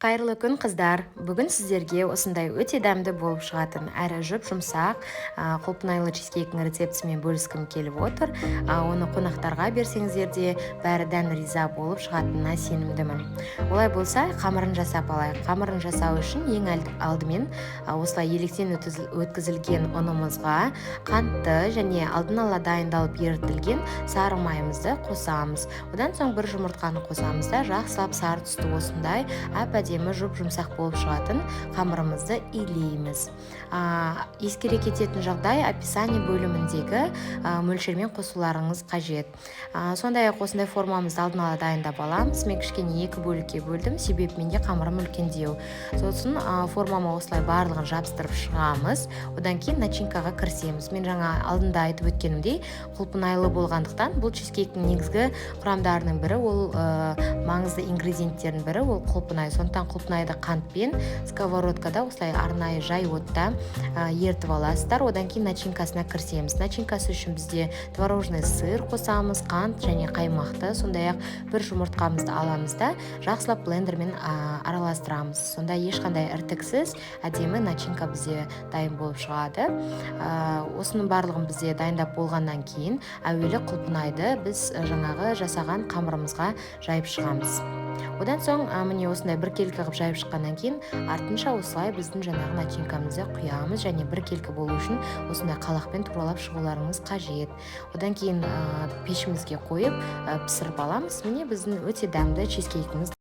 Қайырлы күн қыздар. Бүгін сіздерге осындай өте дәмді болып шығатын әрі жұмсақ құлпынайлы чизкейктің рецептісімен бөліскім келіп отыр. Оны қонақтарға берсеңіздер де бәрі дән риза болып шығатынына сенімдімін. Олай болса, қамырын жасап алайық. Қамырын жасау үшін ең алдымен осылай електен өткізілген ұнымызға қантты және алдын ала дайындалып ерітілген сары майымызды қосамыз. Одан соң бір жұмыртқаны қосамыз да жақсылап сары түсті осындай әдемі жұмсақ болып шығатын қамырымызды илейміз. Ескере кететін жағдай описание бөліміндегі мөлшермен қосуларыңыз қажет. Сондай-ақ осындай формамызды алдын ала дайындап аламыз. Мен кішкене 2 бөлікке бөлдім, себебі менде қамырым үлкендеу. Сосын формама осылай барлығын жабыстырып шығамыз. Одан кейін начинкаға кірісеміз. Мен жаңа алдында айтып өткенімдей, құлпынайлы болғандықтан бұл чизкейктің негізгі құрамдарының бірі, ол маңызды ингредиенттердің бірі ол құлпынай. Сондықтан құлпынайды қантпен сковородкада осылай арнайы жай отта ертіп аласыздар. Одан кейін начинкасына кірісеміз. Начинкасы үшін бізде творожный сыр қосамыз, қант және қаймақты, сондай-ақ бір жұмыртқамызды аламыз да жақсылап блендермен араластырамыз. Сонда ешқандай іртіксіз әдемі начинка бізде дайын болып шығады. Осының барлығын бізде дайындап болғаннан кейін әуелі құлпынайды біз жаңағы жасаған қамырымызға жайып шығамыз. Одан соң міне осындай бір келкі қылып жайып шыққаннан кейін артынша осылай біздің жаңағы начинкамызды құямыз, және бір келкі болу үшін осындай қалақпен туралап шығуларыңыз қажет. Одан кейін пешімізге қойып пісіріп аламыз. Міне біздің өте дәмді чизкейкіміз